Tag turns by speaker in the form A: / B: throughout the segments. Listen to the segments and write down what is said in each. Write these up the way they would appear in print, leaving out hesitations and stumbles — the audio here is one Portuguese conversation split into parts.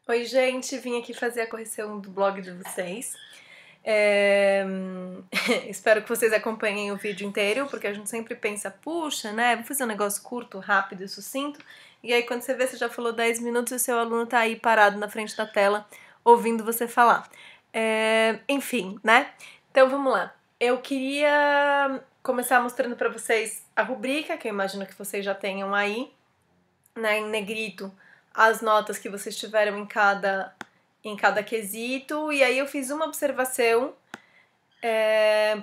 A: Oi, gente, vim aqui fazer a correção do blog de vocês. É... Espero que vocês acompanhem o vídeo inteiro, porque a gente sempre pensa, puxa, né, vou fazer um negócio curto, rápido e sucinto, e aí quando você vê, você já falou 10 minutos e o seu aluno tá aí parado na frente da tela, ouvindo você falar. Enfim, né? Então vamos lá. Eu queria começar mostrando pra vocês a rubrica, que eu imagino que vocês já tenham aí, né, em negrito, as notas que vocês tiveram em cada quesito, e aí eu fiz uma observação,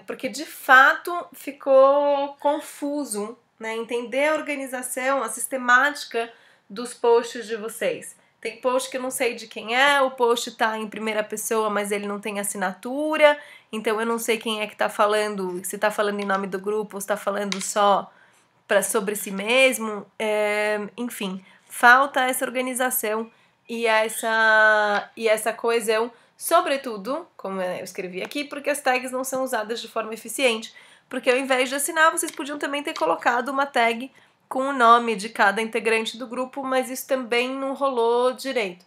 A: porque de fato ficou confuso, né, entender a organização, a sistemática dos posts de vocês. Tem post que eu não sei de quem é, o post tá em primeira pessoa, mas ele não tem assinatura, então eu não sei quem é que tá falando, se tá falando em nome do grupo ou se tá falando só sobre si mesmo, enfim, falta essa organização e essa coesão, sobretudo, como eu escrevi aqui, porque as tags não são usadas de forma eficiente, porque ao invés de assinar, vocês podiam também ter colocado uma tag com o nome de cada integrante do grupo, mas isso também não rolou direito.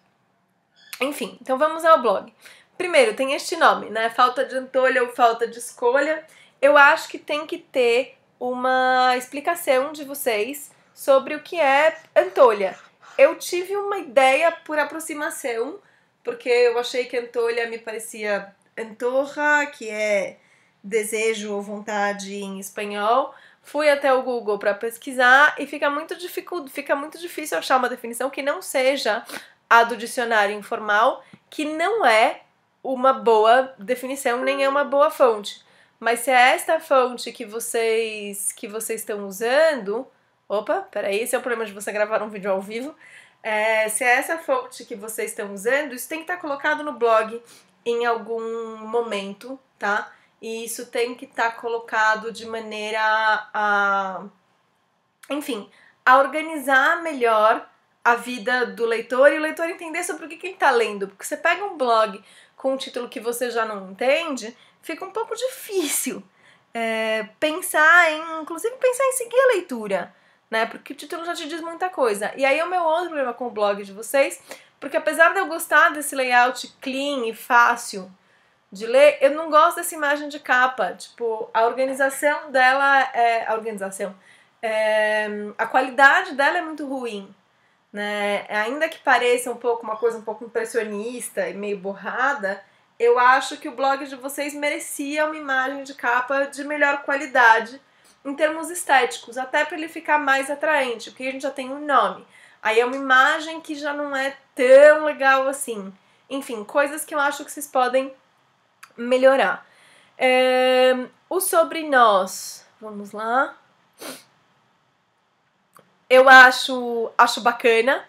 A: Enfim, então vamos ao blog. Primeiro, tem este nome, né? Falta de antolha ou falta de escolha. Eu acho que tem que ter uma explicação de vocês sobre o que é antolha. Eu tive uma ideia por aproximação, porque eu achei que antolha me parecia antorra, que é desejo ou vontade em espanhol. Fui até o Google para pesquisar e fica muito difícil achar uma definição que não seja a do dicionário informal, que não é uma boa definição, nem é uma boa fonte. Mas se é esta fonte que vocês estão usando... Opa, peraí, esse é o problema de você gravar um vídeo ao vivo. Se é essa fonte que vocês estão usando, isso tem que estar colocado no blog em algum momento, tá? E isso tem que estar colocado de maneira enfim, a organizar melhor a vida do leitor e o leitor entender sobre o que ele está lendo. Porque você pega um blog com um título que você já não entende, fica um pouco difícil inclusive pensar em seguir a leitura, né? Porque o título já te diz muita coisa. E aí é o meu outro problema com o blog de vocês, porque apesar de eu gostar desse layout clean e fácil de ler, eu não gosto dessa imagem de capa. Tipo, a organização dela a qualidade dela é muito ruim, né? Ainda que pareça uma coisa um pouco impressionista e meio borrada, eu acho que o blog de vocês merecia uma imagem de capa de melhor qualidade em termos estéticos, até para ele ficar mais atraente, porque a gente já tem um nome. Aí é uma imagem que já não é tão legal assim. Enfim, coisas que eu acho que vocês podem melhorar. O sobre nós, vamos lá. Eu acho bacana,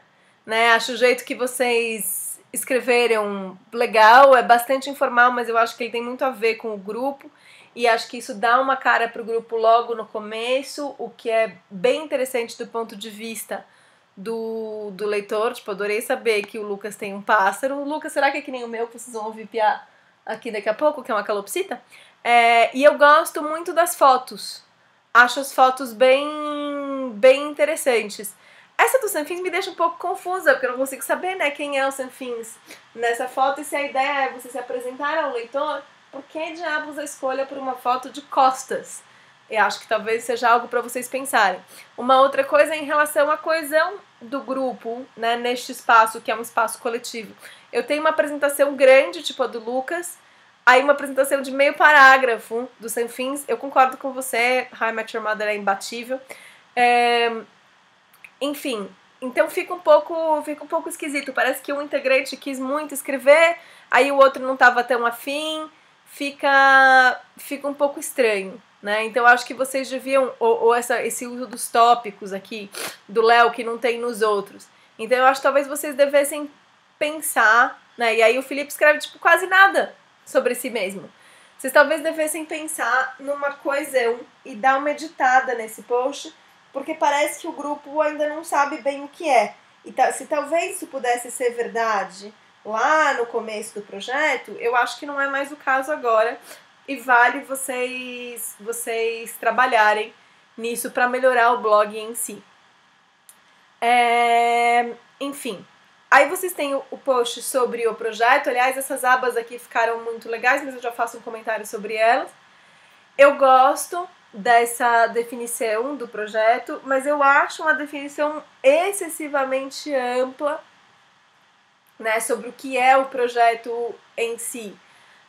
A: né? Acho o jeito que vocês escreveram legal, é bastante informal, mas eu acho que ele tem muito a ver com o grupo e acho que isso dá uma cara pro grupo logo no começo, o que é bem interessante do ponto de vista do leitor. Tipo, adorei saber que o Lucas tem um pássaro. O Lucas, será que é que nem o meu, que vocês vão ouvir piar aqui daqui a pouco, que é uma calopsita? E eu gosto muito das fotos. Acho as fotos bem interessantes. Essa do Sanfins me deixa um pouco confusa, porque eu não consigo saber, né, quem é o Sanfins nessa foto, e se a ideia é você se apresentar ao leitor, por que diabos a escolha por uma foto de costas? Eu acho que talvez seja algo para vocês pensarem. Uma outra coisa é em relação à coesão do grupo, né, neste espaço, que é um espaço coletivo. Eu tenho uma apresentação grande, tipo a do Lucas, aí uma apresentação de meio parágrafo do Sanfins. Eu concordo com você, How I Met Your Mother é imbatível. Enfim, então fica um pouco esquisito. Parece que um integrante quis muito escrever, aí o outro não estava tão afim, fica um pouco estranho, né? Então eu acho que vocês deviam, esse uso dos tópicos aqui, do Léo, que não tem nos outros. Então eu acho que talvez vocês devessem pensar, né? E aí o Felipe escreve tipo quase nada sobre si mesmo. Vocês talvez devessem pensar numa coesão e dar uma editada nesse post, porque parece que o grupo ainda não sabe bem o que é. E se talvez isso pudesse ser verdade lá no começo do projeto, eu acho que não é mais o caso agora, e vale vocês trabalharem nisso para melhorar o blog em si. Enfim, Aí vocês têm o post sobre o projeto. Aliás, essas abas aqui ficaram muito legais, mas eu já faço um comentário sobre elas. Eu gosto dessa definição do projeto, mas eu acho uma definição excessivamente ampla, né, sobre o que é o projeto em si.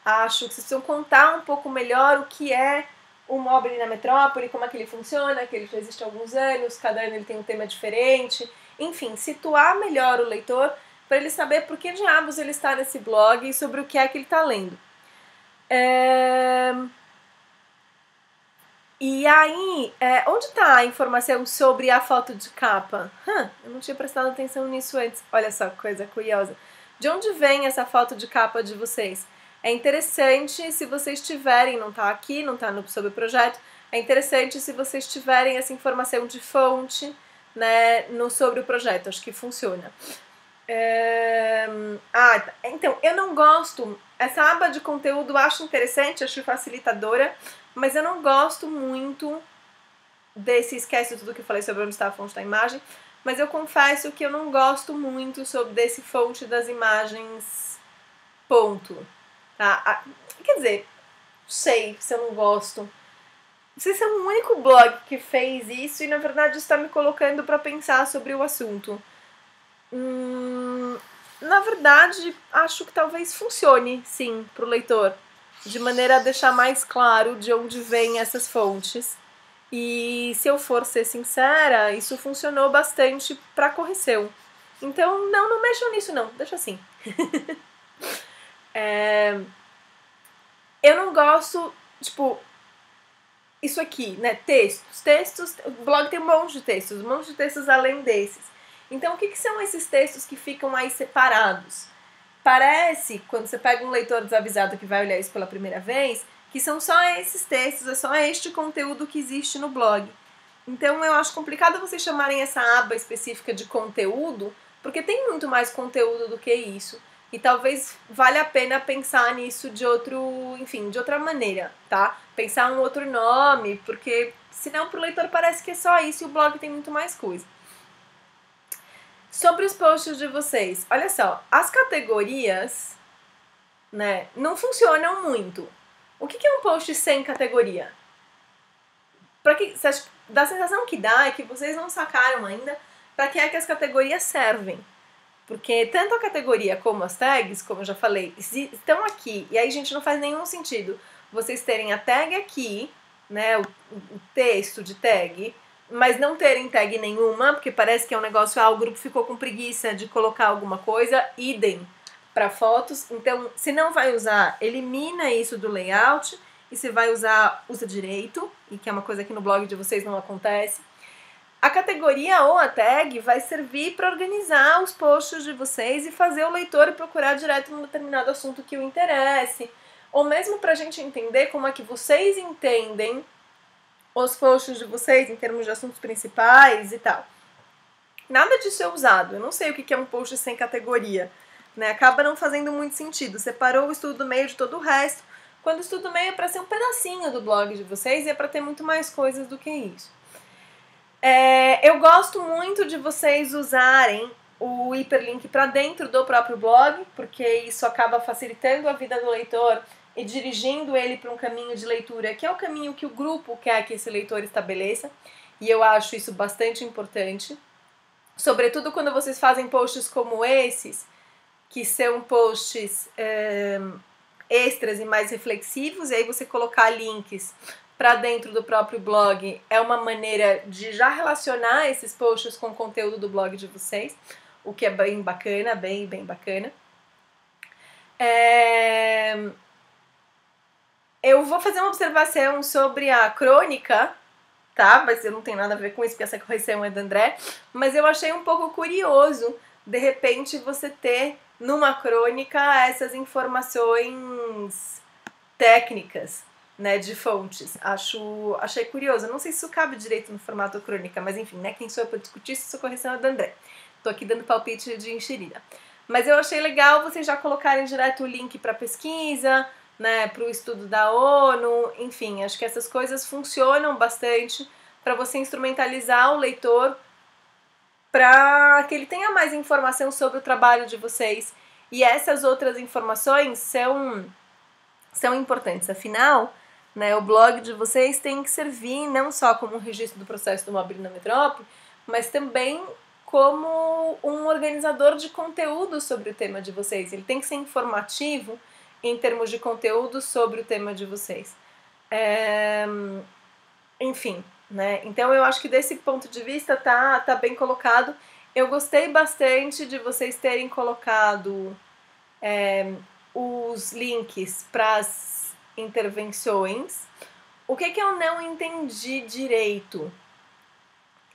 A: Acho que vocês precisam contar um pouco melhor o que é o Mobile na Metrópole, como é que ele funciona, que ele já existe há alguns anos, cada ano ele tem um tema diferente. Enfim, situar melhor o leitor para ele saber por que diabos ele está nesse blog e sobre o que é que ele está lendo. E aí, onde está a informação sobre a foto de capa? Eu não tinha prestado atenção nisso antes. Olha só, coisa curiosa. De onde vem essa foto de capa de vocês? É interessante se vocês tiverem, não está aqui, não está sobre o projeto, é interessante se vocês tiverem essa informação de fonte, né, sobre o projeto, acho que funciona. Então, eu não gosto, essa aba de conteúdo eu acho interessante, acho facilitadora, mas eu não gosto muito esquece tudo que eu falei sobre onde está a fonte da imagem, mas eu confesso que eu não gosto muito desse fonte das imagens, ponto. Tá? Quer dizer, sei se eu não gosto. Vocês são o único blog que fez isso e na verdade está me colocando para pensar sobre o assunto. Na verdade, acho que talvez funcione, sim, para o leitor, de maneira a deixar mais claro de onde vêm essas fontes. E se eu for ser sincera, isso funcionou bastante para correção. Então, não mexam nisso não, deixa assim. Eu não gosto, tipo, isso aqui, né, textos, o blog tem um monte de textos além desses. Então, o que são esses textos que ficam aí separados? Parece, quando você pega um leitor desavisado que vai olhar isso pela primeira vez, que são só esses textos, é só este conteúdo que existe no blog. Então, eu acho complicado vocês chamarem essa aba específica de conteúdo, porque tem muito mais conteúdo do que isso. E talvez valha a pena pensar nisso de outra maneira, tá? Pensar um outro nome, porque senão pro leitor parece que é só isso e o blog tem muito mais coisa. Sobre os posts de vocês, olha só, as categorias, né, não funcionam muito. O que é um post sem categoria? Dá a sensação que dá é que vocês não sacaram ainda para que é que as categorias servem. Porque tanto a categoria como as tags, como eu já falei, estão aqui. E aí, gente, não faz nenhum sentido vocês terem a tag aqui, né, o texto de tag, mas não terem tag nenhuma, porque parece que é um negócio, o grupo ficou com preguiça de colocar alguma coisa, idem para fotos. Então, se não vai usar, elimina isso do layout, e se vai usar, usa direito, e que é uma coisa que no blog de vocês não acontece. A categoria ou a tag vai servir para organizar os posts de vocês e fazer o leitor procurar direto num determinado assunto que o interesse, ou mesmo para a gente entender como é que vocês entendem os posts de vocês em termos de assuntos principais e tal. Nada disso é usado. Eu não sei o que é um post sem categoria, né? Acaba não fazendo muito sentido. Separou o estudo do meio de todo o resto, quando o estudo do meio é para ser um pedacinho do blog de vocês e é para ter muito mais coisas do que isso. Eu gosto muito de vocês usarem o hiperlink para dentro do próprio blog, porque isso acaba facilitando a vida do leitor e dirigindo ele para um caminho de leitura, que é o caminho que o grupo quer que esse leitor estabeleça, e eu acho isso bastante importante. Sobretudo quando vocês fazem posts como esses, que são posts extras e mais reflexivos, e aí você colocar links para dentro do próprio blog é uma maneira de já relacionar esses posts com o conteúdo do blog de vocês, o que é bem bacana, bem bacana. Eu vou fazer uma observação sobre a crônica, tá? Mas eu não tenho nada a ver com isso, porque essa correção é do André, mas eu achei um pouco curioso, de repente, você ter numa crônica essas informações técnicas, né, de fontes. Achei curioso. Eu não sei se isso cabe direito no formato crônica, mas enfim, né, quem sou eu para discutir se essa correção é do André. Tô aqui dando palpite de enxerida. Mas eu achei legal vocês já colocarem direto o link para pesquisa, né, para o estudo da ONU, enfim, acho que essas coisas funcionam bastante para você instrumentalizar o leitor para que ele tenha mais informação sobre o trabalho de vocês. E essas outras informações são importantes. Afinal, né, o blog de vocês tem que servir não só como um registro do processo do Mobile na Metrópole, mas também como um organizador de conteúdo sobre o tema de vocês. Ele tem que ser informativo em termos de conteúdo sobre o tema de vocês. Enfim, né? Então eu acho que desse ponto de vista tá bem colocado. Eu gostei bastante de vocês terem colocado os links para as intervenções. O que eu não entendi direito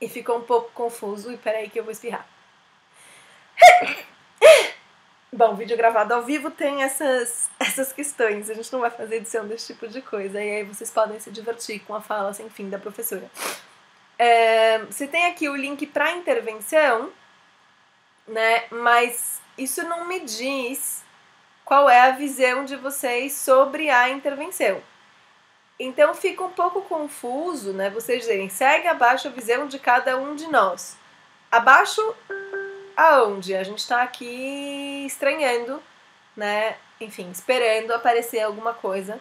A: e ficou um pouco confuso, e peraí que eu vou espirrar. Bom, vídeo gravado ao vivo tem essas questões, a gente não vai fazer edição desse tipo de coisa, e aí vocês podem se divertir com a fala sem fim da professora. Você tem aqui o link para intervenção, né? Mas isso não me diz qual é a visão de vocês sobre a intervenção. Então fica um pouco confuso, né? Vocês dizerem, segue abaixo a visão de cada um de nós. Abaixo aonde? A gente está aqui estranhando, né? Enfim, esperando aparecer alguma coisa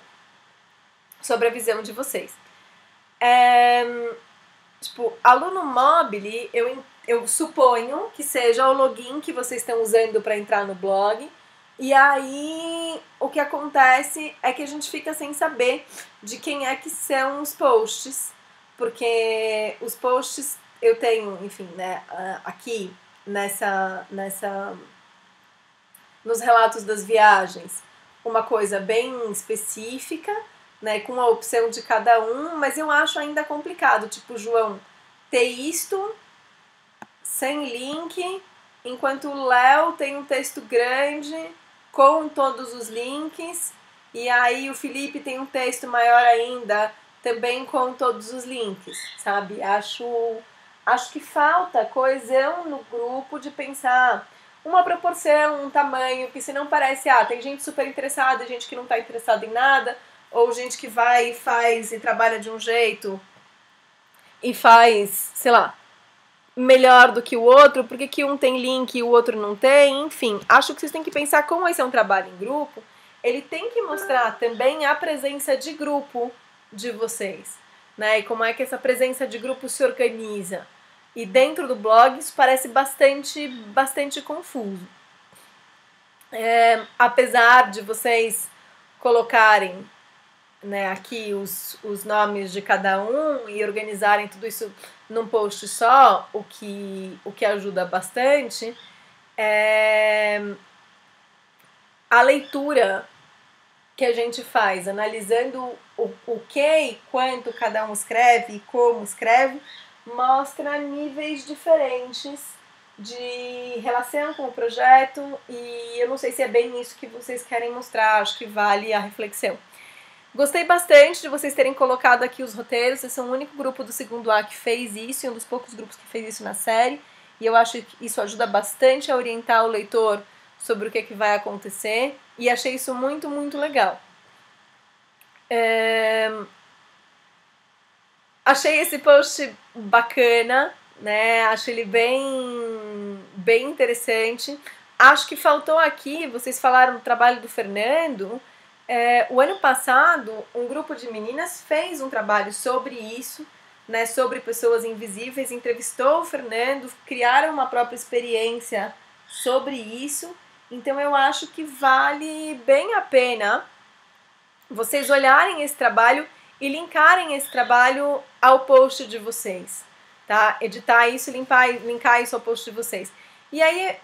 A: sobre a visão de vocês. Tipo, aluno mobile, eu suponho que seja o login que vocês estão usando para entrar no blog. E aí, o que acontece é que a gente fica sem saber de quem é que são os posts, porque os posts eu tenho, enfim, né, aqui nos relatos das viagens, uma coisa bem específica, né, com a opção de cada um, mas eu acho ainda complicado, tipo, João, ter isto sem link, enquanto o Léo tem um texto grande com todos os links, e aí o Felipe tem um texto maior ainda, também com todos os links, sabe? Acho que falta coesão no grupo de pensar uma proporção, um tamanho, que se não parece, tem gente super interessada, gente que não está interessada em nada, ou gente que vai e faz e trabalha de um jeito e faz, sei lá, melhor do que o outro, porque que um tem link e o outro não tem, enfim. Acho que vocês têm que pensar como esse é um trabalho em grupo, ele tem que mostrar também a presença de grupo de vocês, né? E como é que essa presença de grupo se organiza. E dentro do blog isso parece bastante confuso. Apesar de vocês colocarem, né, aqui os nomes de cada um e organizarem tudo isso num post só, o que ajuda bastante, a leitura que a gente faz, analisando o que e quanto cada um escreve e como escreve, mostra níveis diferentes de relação com o projeto, e eu não sei se é bem isso que vocês querem mostrar, acho que vale a reflexão. Gostei bastante de vocês terem colocado aqui os roteiros, vocês são o único grupo do segundo A que fez isso, e um dos poucos grupos que fez isso na série, e eu acho que isso ajuda bastante a orientar o leitor sobre o que vai acontecer, e achei isso muito legal. Achei esse post bacana, né? Acho ele bem interessante. Acho que faltou aqui, vocês falaram do trabalho do Fernando. O ano passado, um grupo de meninas fez um trabalho sobre isso, né, sobre pessoas invisíveis, entrevistou o Fernando, criaram uma própria experiência sobre isso. Então eu acho que vale bem a pena vocês olharem esse trabalho e linkarem esse trabalho ao post de vocês, tá? Editar isso e linkar isso ao post de vocês. E aí,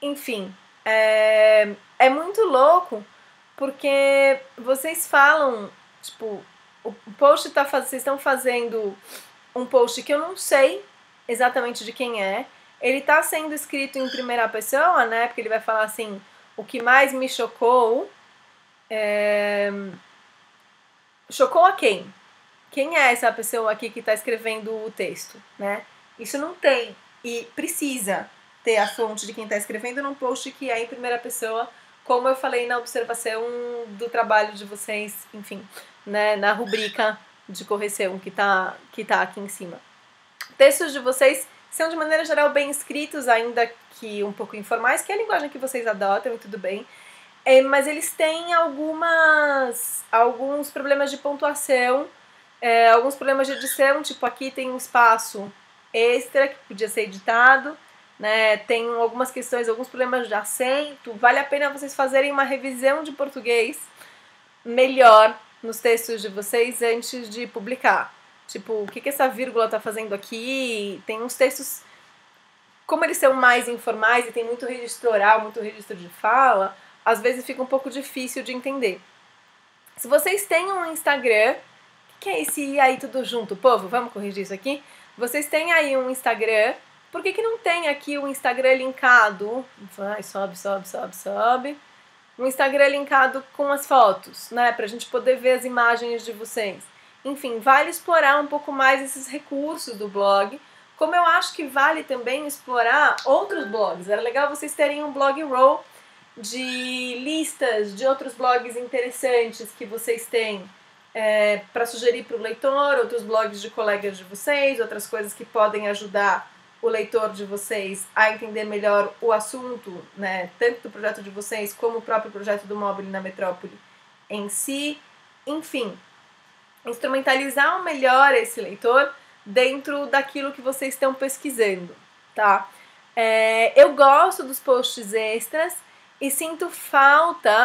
A: enfim, é muito louco, porque vocês falam, tipo, o post vocês estão fazendo um post que eu não sei exatamente de quem é, ele está sendo escrito em primeira pessoa, né, porque ele vai falar assim, o que mais me chocou, chocou a quem? Quem é essa pessoa aqui que está escrevendo o texto, né? Isso não tem, e precisa ter a fonte de quem está escrevendo num post que é em primeira pessoa, como eu falei na observação do trabalho de vocês, enfim, né, na rubrica de correção que tá aqui em cima. Textos de vocês são de maneira geral bem escritos, ainda que um pouco informais, que é a linguagem que vocês adotam e tudo bem. Mas eles têm alguns problemas de pontuação, alguns problemas de edição, tipo aqui tem um espaço extra que podia ser editado, né? Tem algumas questões, alguns problemas de acento. Vale a pena vocês fazerem uma revisão de português melhor nos textos de vocês antes de publicar. Tipo, o que essa vírgula tá fazendo aqui? Tem uns textos, como eles são mais informais e tem muito registro oral, muito registro de fala, às vezes fica um pouco difícil de entender. Se vocês têm um Instagram, o que é esse "e aí tudo junto"? Povo, vamos corrigir isso aqui? Vocês têm aí um Instagram, por que não tem aqui o Instagram linkado? Vai, sobe. Um Instagram linkado com as fotos, né? Pra gente poder ver as imagens de vocês. Enfim, vale explorar um pouco mais esses recursos do blog, como eu acho que vale também explorar outros blogs. Era legal vocês terem um blog roll de listas de outros blogs interessantes que vocês têm para sugerir para o leitor, outros blogs de colegas de vocês, outras coisas que podem ajudar o leitor de vocês a entender melhor o assunto, né, tanto do projeto de vocês como o próprio projeto do Mobile na Metrópole em si. Enfim, instrumentalizar melhor esse leitor dentro daquilo que vocês estão pesquisando, tá? Eu gosto dos posts extras e sinto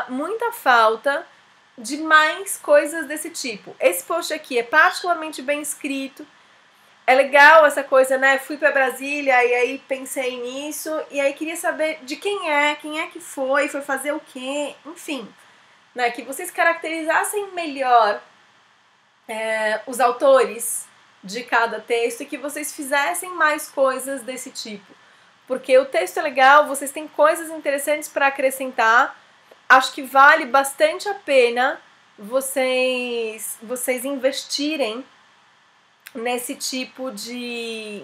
A: muita falta de mais coisas desse tipo. Esse post aqui é particularmente bem escrito, é legal essa coisa, né? Fui pra Brasília e aí pensei nisso, e aí queria saber de quem é que foi fazer o quê, enfim, né? Que vocês caracterizassem melhor os autores de cada texto e que vocês fizessem mais coisas desse tipo. Porque o texto é legal, vocês têm coisas interessantes para acrescentar. Acho que vale bastante a pena vocês investirem nesse tipo de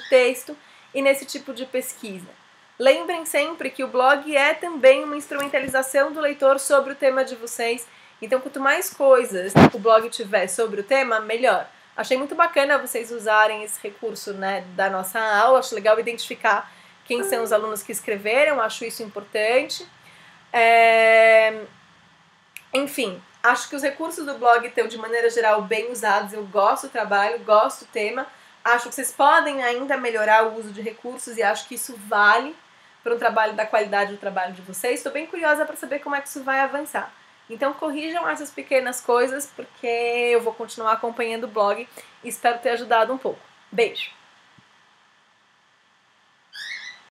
A: texto e nesse tipo de pesquisa. Lembrem sempre que o blog é também uma instrumentalização do leitor sobre o tema de vocês. Então, quanto mais coisas o blog tiver sobre o tema, melhor. Achei muito bacana vocês usarem esse recurso, né, da nossa aula. Acho legal identificar quem são os alunos que escreveram. Acho isso importante. Enfim, acho que os recursos do blog estão, de maneira geral, bem usados. Eu gosto do trabalho, gosto do tema. Acho que vocês podem ainda melhorar o uso de recursos e acho que isso vale para um trabalho da qualidade do trabalho de vocês. Estou bem curiosa para saber como é que isso vai avançar. Então corrijam essas pequenas coisas, porque eu vou continuar acompanhando o blog e espero ter ajudado um pouco. Beijo!